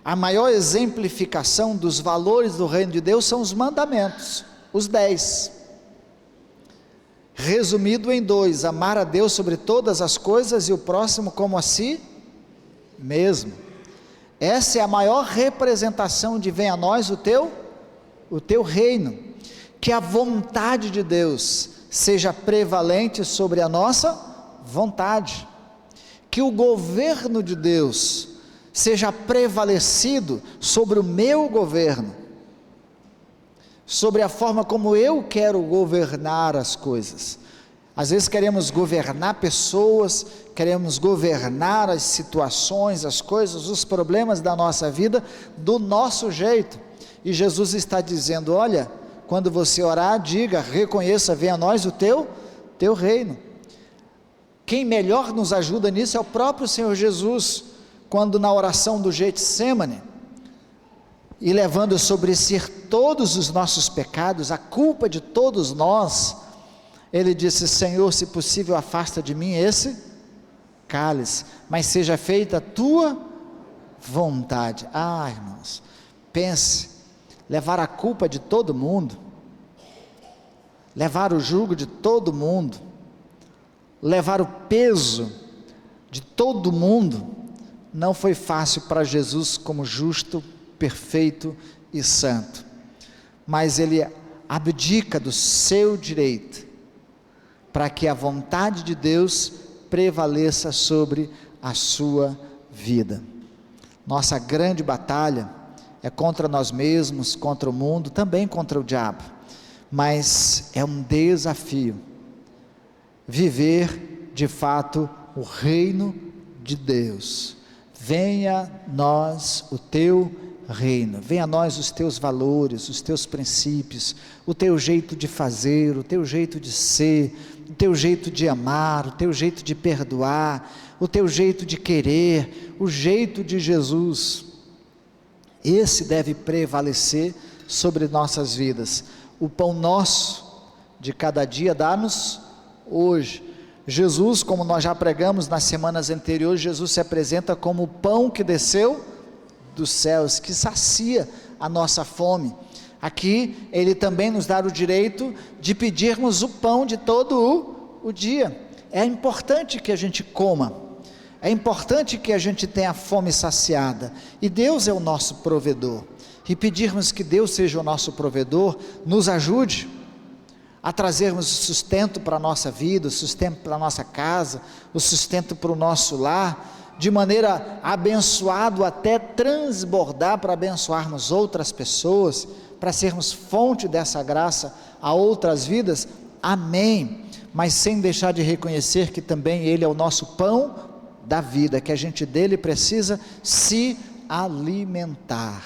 a maior exemplificação dos valores do reino de Deus são os mandamentos, os 10, resumido em 2: amar a Deus sobre todas as coisas e o próximo como a si mesmo. Essa é a maior representação de venha a nós o teu reino, que a vontade de Deus seja prevalente sobre a nossa vontade, que o governo de Deus seja prevalecido sobre o meu governo, sobre a forma como eu quero governar as coisas. Às vezes queremos governar pessoas, queremos governar as situações, as coisas, os problemas da nossa vida do nosso jeito, e Jesus está dizendo: olha, quando você orar, diga, reconheça, venha a nós o teu reino. Quem melhor nos ajuda nisso é o próprio Senhor Jesus, quando na oração do Getsêmani, e levando sobre si todos os nossos pecados, a culpa de todos nós, ele disse: Senhor, se possível afasta de mim esse cálice, mas seja feita a tua vontade. Irmãos, pense, levar a culpa de todo mundo, levar o jugo de todo mundo, levar o peso de todo mundo, não foi fácil para Jesus como justo, perfeito e santo, mas ele abdica do seu direito, para que a vontade de Deus prevaleça sobre a sua vida. Nossa grande batalha é contra nós mesmos, contra o mundo, também contra o diabo, mas é um desafio, viver de fato o reino de Deus. Venha a nós o teu reino, venha a nós os teus valores, os teus princípios, o teu jeito de fazer, o teu jeito de ser, o teu jeito de amar, o teu jeito de perdoar, o teu jeito de querer, o jeito de Jesus. Esse deve prevalecer sobre nossas vidas. O pão nosso de cada dia dá-nos hoje. Jesus, como nós já pregamos nas semanas anteriores, Jesus se apresenta como o pão que desceu dos céus, que sacia a nossa fome. Aqui ele também nos dá o direito de pedirmos o pão de todo o dia. É importante que a gente coma, é importante que a gente tenha a fome saciada, e Deus é o nosso provedor, e pedirmos que Deus seja o nosso provedor, nos ajude a trazermos o sustento para a nossa vida, o sustento para a nossa casa, o sustento para o nosso lar, de maneira abençoado até transbordar para abençoarmos outras pessoas, para sermos fonte dessa graça a outras vidas, amém, mas sem deixar de reconhecer que também Ele é o nosso pão da vida, que a gente dele precisa se alimentar,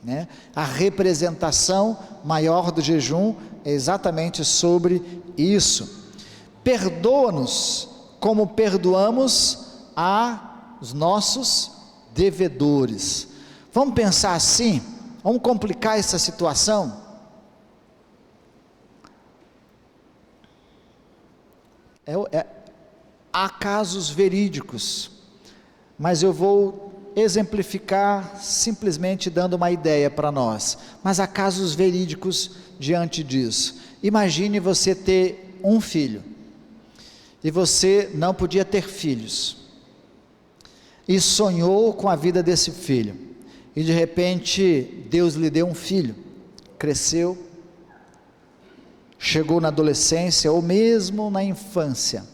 né? A representação maior do jejum é exatamente sobre isso. Perdoa-nos como perdoamos aos nossos devedores. Vamos pensar assim, vamos complicar essa situação. Há casos verídicos, mas eu vou exemplificar simplesmente dando uma ideia para nós, mas há casos verídicos diante disso. Imagine você ter um filho, e você não podia ter filhos, e sonhou com a vida desse filho, e de repente Deus lhe deu um filho, cresceu, chegou na adolescência, ou mesmo na infância,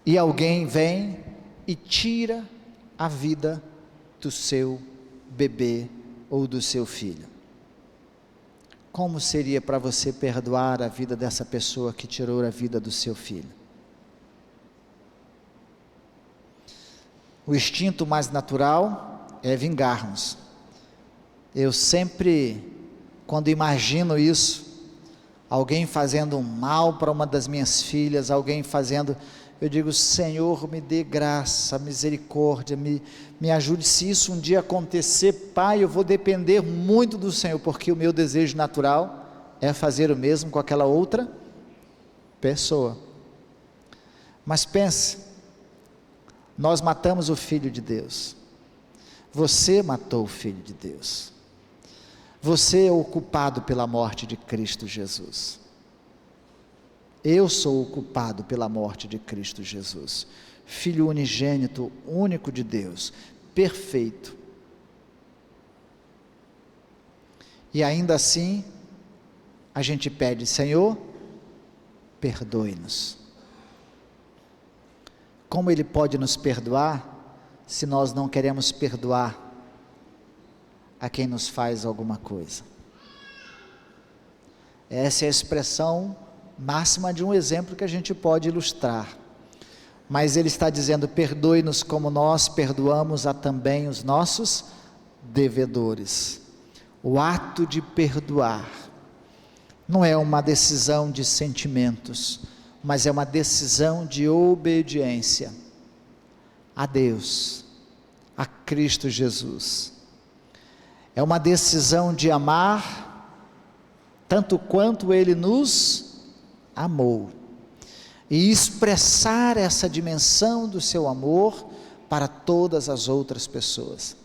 e alguém vem e tira a vida do seu bebê ou do seu filho. Como seria para você perdoar a vida dessa pessoa que tirou a vida do seu filho? O instinto mais natural é vingarmos. Eu sempre, quando imagino isso, alguém fazendo um mal para uma das minhas filhas, alguém fazendo, eu digo: Senhor, me dê graça, misericórdia, me ajude. Se isso um dia acontecer, Pai, eu vou depender muito do Senhor, porque o meu desejo natural é fazer o mesmo com aquela outra pessoa. Mas pense, nós matamos o Filho de Deus, você matou o Filho de Deus, você é o culpado pela morte de Cristo Jesus, eu sou o culpado pela morte de Cristo Jesus, Filho unigênito, único de Deus, perfeito, e ainda assim, a gente pede: Senhor, perdoe-nos. Como Ele pode nos perdoar, se nós não queremos perdoar a quem nos faz alguma coisa? Essa é a expressão máxima de um exemplo que a gente pode ilustrar, mas Ele está dizendo: perdoe-nos como nós perdoamos a também os nossos devedores. O ato de perdoar não é uma decisão de sentimentos, mas é uma decisão de obediência a Deus, a Cristo Jesus. É uma decisão de amar tanto quanto Ele nos amou, e expressar essa dimensão do seu amor para todas as outras pessoas.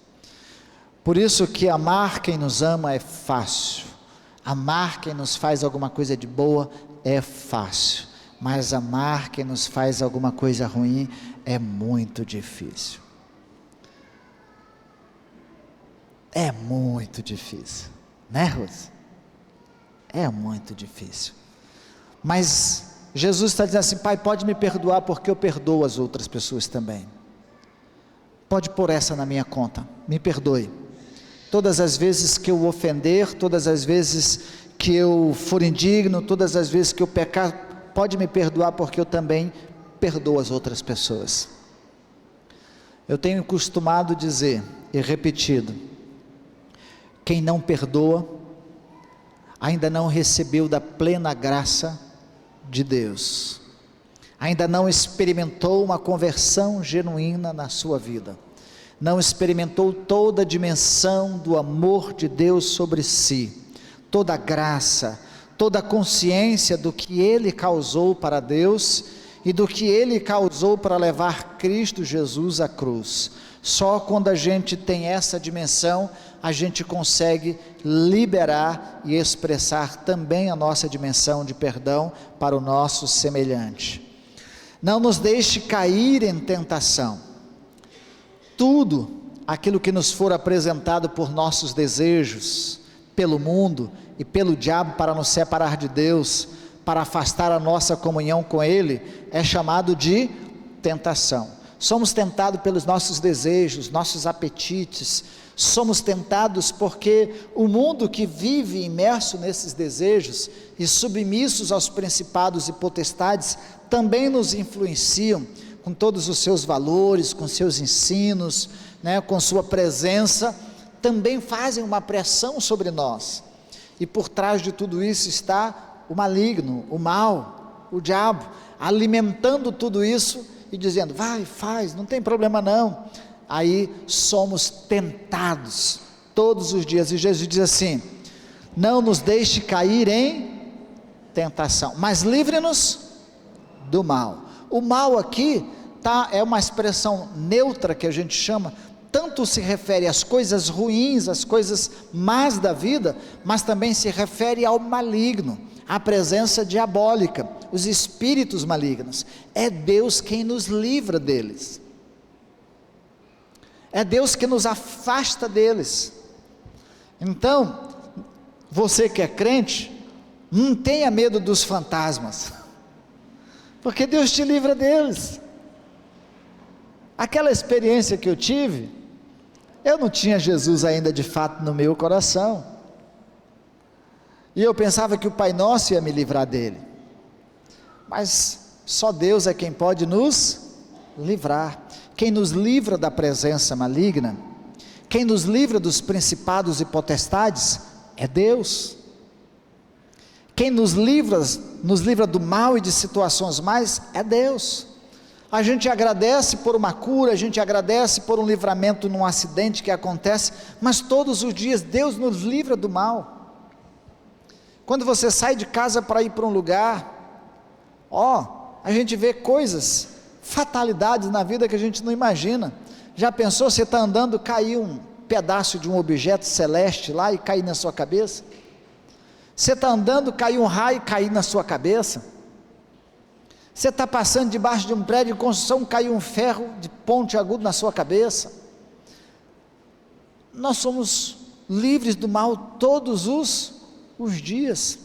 Por isso que amar quem nos ama é fácil, amar quem nos faz alguma coisa de boa é fácil, mas amar quem nos faz alguma coisa ruim é muito difícil. É muito difícil, né, Rose? É muito difícil. Mas Jesus está dizendo assim: Pai, pode me perdoar porque eu perdoo as outras pessoas também. Pode pôr essa na minha conta, me perdoe. Todas as vezes que eu ofender, todas as vezes que eu for indigno, todas as vezes que eu pecar, pode me perdoar porque eu também perdoo as outras pessoas. Eu tenho costumado dizer e repetido: quem não perdoa, ainda não recebeu da plena graça de Deus, ainda não experimentou uma conversão genuína na sua vida, não experimentou toda a dimensão do amor de Deus sobre si, toda a graça, toda a consciência do que Ele causou para Deus, e do que Ele causou para levar Cristo Jesus à cruz. Só quando a gente tem essa dimensão, a gente consegue liberar e expressar também a nossa dimensão de perdão para o nosso semelhante. Não nos deixe cair em tentação. Tudo aquilo que nos for apresentado por nossos desejos, pelo mundo e pelo diabo para nos separar de Deus, para afastar a nossa comunhão com Ele, é chamado de tentação. Somos tentados pelos nossos desejos, nossos apetites, somos tentados porque o mundo que vive imerso nesses desejos e submissos aos principados e potestades, também nos influenciam, com todos os seus valores, com seus ensinos, com sua presença, também fazem uma pressão sobre nós, e por trás de tudo isso está o maligno, o mal, o diabo, alimentando tudo isso, e dizendo: vai, faz, não tem problema não. Aí somos tentados, todos os dias, e Jesus diz assim: não nos deixe cair em tentação, mas livre-nos do mal. O mal aqui é uma expressão neutra que a gente chama, tanto se refere às coisas ruins, às coisas más da vida, mas também se refere ao maligno, à presença diabólica, os espíritos malignos. É Deus quem nos livra deles, é Deus que nos afasta deles. Então, você que é crente, não tenha medo dos fantasmas, porque Deus te livra deles. Aquela experiência que eu tive, eu não tinha Jesus ainda de fato no meu coração, e eu pensava que o Pai Nosso ia me livrar dele, mas só Deus é quem pode nos livrar. Quem nos livra da presença maligna, quem nos livra dos principados e potestades, é Deus. Quem nos livra do mal e de situações mais, é Deus. A gente agradece por uma cura, a gente agradece por um livramento num acidente que acontece, mas todos os dias Deus nos livra do mal. Quando você sai de casa para ir para um lugar, a gente vê coisas, fatalidades na vida que a gente não imagina. Já pensou, você está andando, cair um pedaço de um objeto celeste lá e cair na sua cabeça? Você está andando, cair um raio e cair na sua cabeça? Você está passando debaixo de um prédio de construção, caiu um ferro de ponte agudo na sua cabeça? Nós somos livres do mal todos os dias.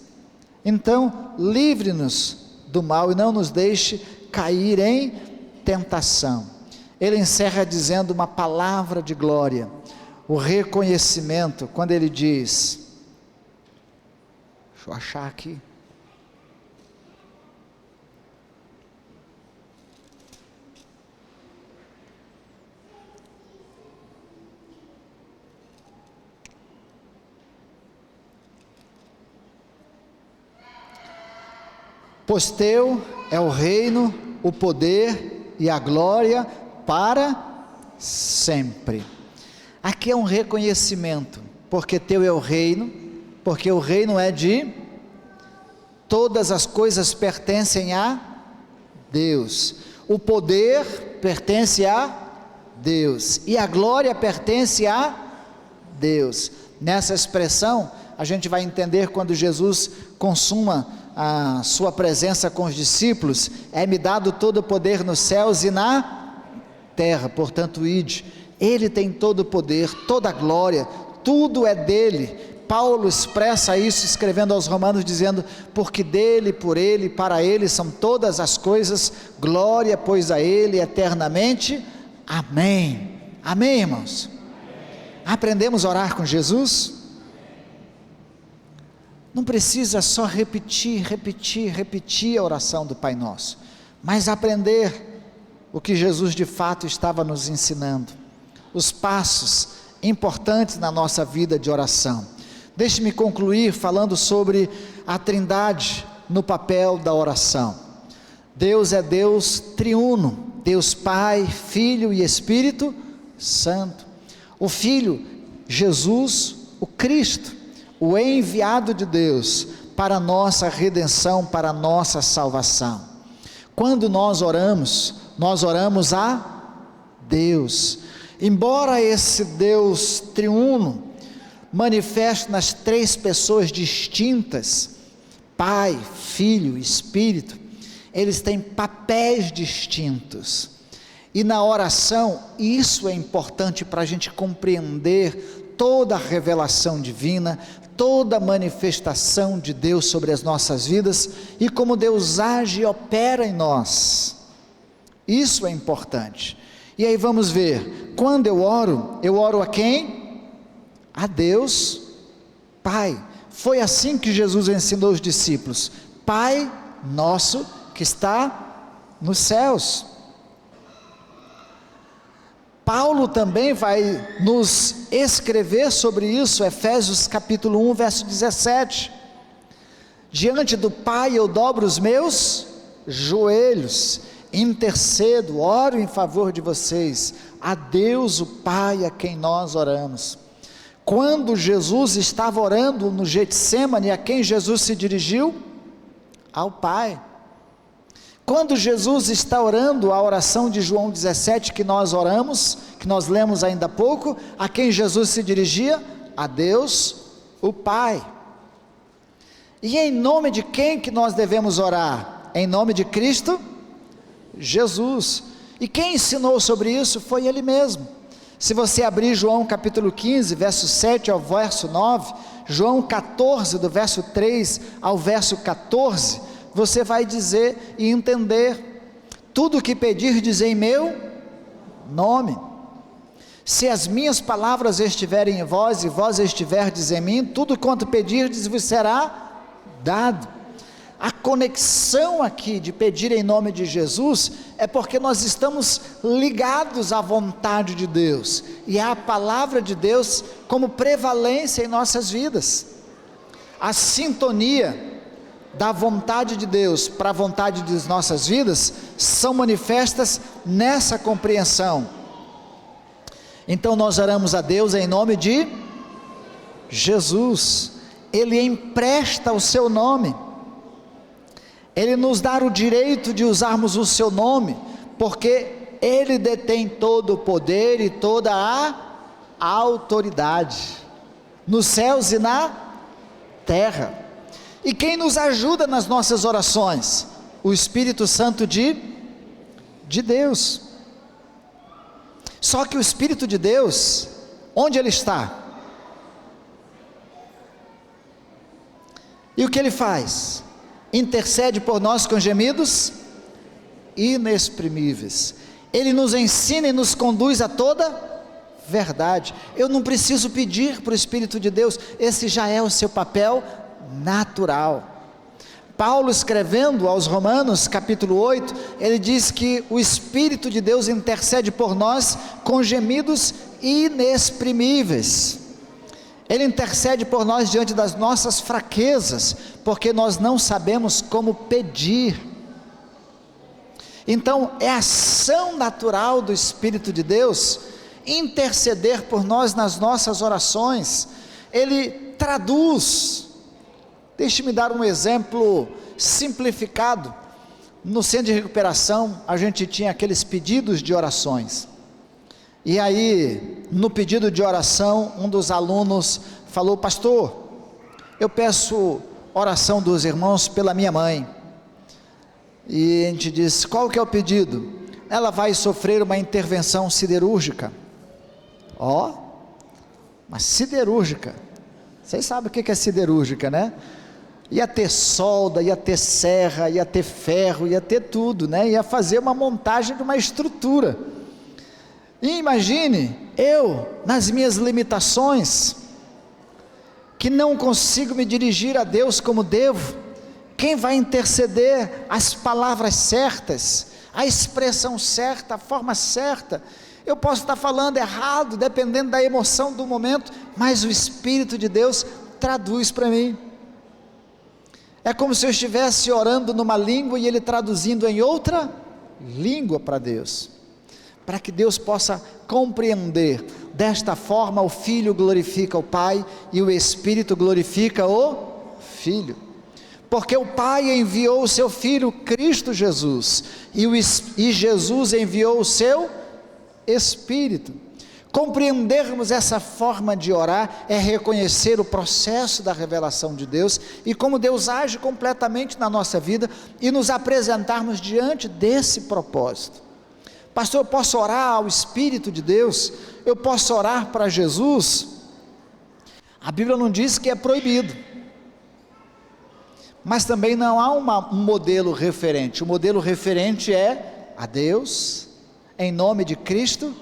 Então, livre-nos do mal e não nos deixe cair em tentação. Ele encerra dizendo uma palavra de glória, o reconhecimento, quando ele diz, deixa eu achar aqui, pois teu é o reino, o poder e a glória para sempre. Aqui é um reconhecimento, porque teu é o reino, porque o reino é de, todas as coisas pertencem a Deus, o poder pertence a Deus, e a glória pertence a Deus. Nessa expressão, a gente vai entender quando Jesus consuma a sua presença com os discípulos, é-me dado todo o poder nos céus e na terra, portanto ide, ele tem todo o poder, toda a glória, tudo é dele. Paulo expressa isso escrevendo aos Romanos dizendo, porque dele, por ele, para ele são todas as coisas, glória pois a ele eternamente, amém. Amém, irmãos? Aprendemos a orar com Jesus? Não precisa só repetir a oração do Pai Nosso, mas aprender o que Jesus de fato estava nos ensinando, os passos importantes na nossa vida de oração. Deixe-me concluir falando sobre a Trindade no papel da oração. Deus é Deus triuno, Deus Pai, Filho e Espírito Santo. O Filho, Jesus, o Cristo, o enviado de Deus para a nossa redenção, para a nossa salvação. Quando nós oramos a Deus. Embora esse Deus triuno manifeste nas três pessoas distintas, Pai, Filho e Espírito, eles têm papéis distintos. E na oração, isso é importante para a gente compreender toda a revelação divina, toda a manifestação de Deus sobre as nossas vidas, e como Deus age e opera em nós. Isso é importante. E aí vamos ver, quando eu oro a quem? A Deus Pai. Foi assim que Jesus ensinou os discípulos: Pai nosso que está nos céus. Paulo também vai nos escrever sobre isso, Efésios capítulo 1, verso 17, diante do Pai eu dobro os meus joelhos, intercedo, oro em favor de vocês, a Deus o Pai a quem nós oramos. Quando Jesus estava orando no Getsêmani, a quem Jesus se dirigiu? Ao Pai. Quando Jesus está orando a oração de João 17 que nós oramos, que nós lemos ainda há pouco, a quem Jesus se dirigia? A Deus, o Pai. E em nome de quem que nós devemos orar? Em nome de Cristo Jesus. E quem ensinou sobre isso foi Ele mesmo. Se você abrir João capítulo 15, verso 7 ao verso 9, João 14, do verso 3 ao verso 14, você vai dizer e entender, tudo o que pedirdes em meu nome, se as minhas palavras estiverem em vós, e vós estiverdes em mim, tudo quanto pedirdes vos será dado. A conexão aqui de pedir em nome de Jesus, é porque nós estamos ligados à vontade de Deus, e à palavra de Deus como prevalência em nossas vidas. A sintonia da vontade de Deus para a vontade de nossas vidas, são manifestas nessa compreensão. Então nós oramos a Deus em nome de Jesus, Ele empresta o seu nome, Ele nos dá o direito de usarmos o seu nome, porque Ele detém todo o poder e toda a autoridade, nos céus e na terra. E quem nos ajuda nas nossas orações? O Espírito Santo de Deus. Só que o Espírito de Deus, onde ele está? E o que ele faz? Intercede por nós com gemidos inexprimíveis. Ele nos ensina e nos conduz a toda verdade. Eu não preciso pedir para o Espírito de Deus, esse já é o seu papel natural. Paulo, escrevendo aos Romanos, capítulo 8, ele diz que o Espírito de Deus intercede por nós com gemidos inexprimíveis. Ele intercede por nós diante das nossas fraquezas, porque nós não sabemos como pedir. Então, é a ação natural do Espírito de Deus interceder por nós nas nossas orações. Ele traduz. Deixe-me dar um exemplo simplificado. No centro de recuperação, a gente tinha aqueles pedidos de orações. E aí, no pedido de oração, um dos alunos falou: pastor, eu peço oração dos irmãos pela minha mãe. E a gente disse: qual que é o pedido? Ela vai sofrer uma intervenção siderúrgica. Mas siderúrgica, vocês sabem o que é siderúrgica, né? Ia ter solda, ia ter serra, ia ter ferro, ia ter tudo, né? Ia fazer uma montagem de uma estrutura. E imagine, eu, nas minhas limitações, que não consigo me dirigir a Deus como devo, quem vai interceder as palavras certas, a expressão certa, a forma certa? Eu posso estar falando errado, dependendo da emoção do momento, mas o Espírito de Deus traduz para mim. É como se eu estivesse orando numa língua e Ele traduzindo em outra língua para Deus, para que Deus possa compreender. Desta forma o Filho glorifica o Pai e o Espírito glorifica o Filho, porque o Pai enviou o seu Filho Cristo Jesus, e Jesus enviou o seu Espírito. Compreendermos essa forma de orar é reconhecer o processo da revelação de Deus e como Deus age completamente na nossa vida e nos apresentarmos diante desse propósito. Pastor, eu posso orar ao Espírito de Deus? Eu posso orar para Jesus? A Bíblia não diz que é proibido, mas também não há um modelo referente. O modelo referente é a Deus, em nome de Cristo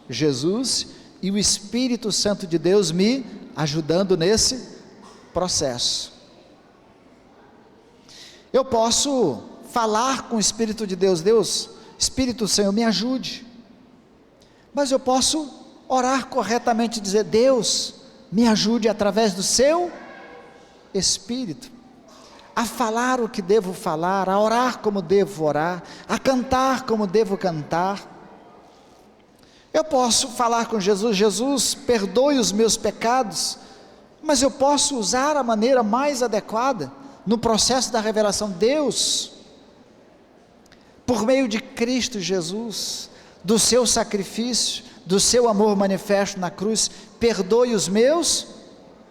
Jesus, e o Espírito Santo de Deus me ajudando nesse processo. Eu posso falar com o Espírito de Deus: Deus, Espírito Senhor, me ajude. Mas eu posso orar corretamente e dizer: Deus, me ajude através do seu Espírito, a falar o que devo falar, a orar como devo orar, a cantar como devo cantar. Eu posso falar com Jesus: Jesus, perdoe os meus pecados, mas eu posso usar a maneira mais adequada no processo da revelação. Deus, por meio de Cristo Jesus, do seu sacrifício, do seu amor manifesto na cruz, perdoe os meus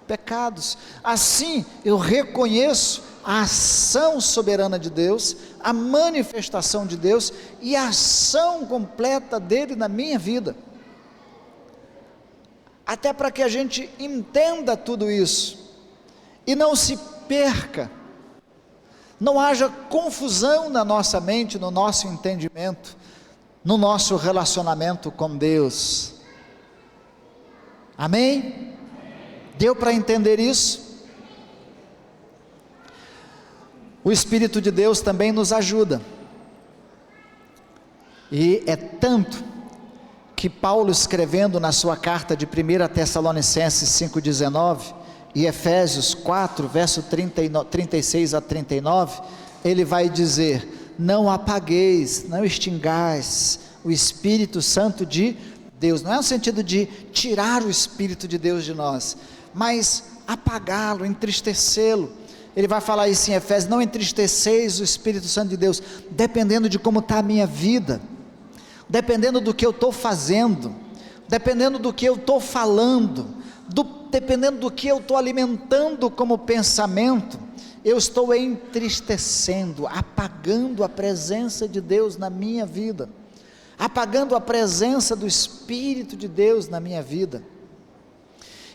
pecados. Assim eu reconheço a ação soberana de Deus, a manifestação de Deus e a ação completa dele na minha vida. Até para que a gente entenda tudo isso e não se perca, não haja confusão na nossa mente, no nosso entendimento, no nosso relacionamento com Deus. Amém? Deu para entender isso? O Espírito de Deus também nos ajuda, e é tanto que Paulo, escrevendo na sua carta de 1 Tessalonicenses 5,19 e Efésios 4, verso 36 a 39, ele vai dizer: não apagueis, não extingais o Espírito Santo de Deus. Não é no sentido de tirar o Espírito de Deus de nós, mas apagá-lo, entristecê-lo. Ele vai falar isso em Efésios: não entristeceis o Espírito Santo de Deus. Dependendo de como está a minha vida, dependendo do que eu estou fazendo, dependendo do que eu estou falando, dependendo do que eu estou alimentando como pensamento, eu estou entristecendo, apagando a presença de Deus na minha vida, apagando a presença do Espírito de Deus na minha vida,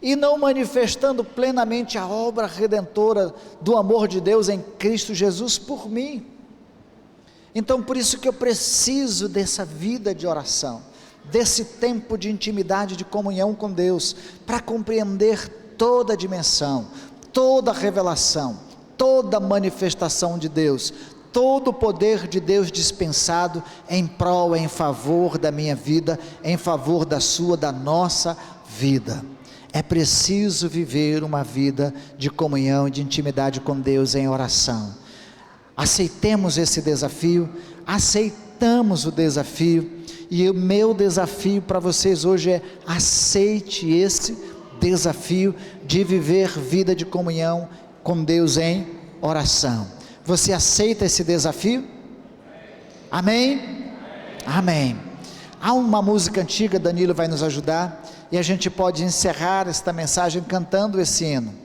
e não manifestando plenamente a obra redentora do amor de Deus em Cristo Jesus por mim. Então, por isso que eu preciso dessa vida de oração, desse tempo de intimidade, de comunhão com Deus, para compreender toda a dimensão, toda a revelação, toda a manifestação de Deus, todo o poder de Deus dispensado em prol, em favor da minha vida, em favor da sua, da nossa vida. É preciso viver uma vida de comunhão, de intimidade com Deus em oração. Aceitemos esse desafio, aceitamos o desafio, e o meu desafio para vocês hoje é: aceite esse desafio de viver vida de comunhão com Deus em oração. Você aceita esse desafio? Amém? Amém. Há uma música antiga, Danilo vai nos ajudar, e a gente pode encerrar esta mensagem cantando esse hino.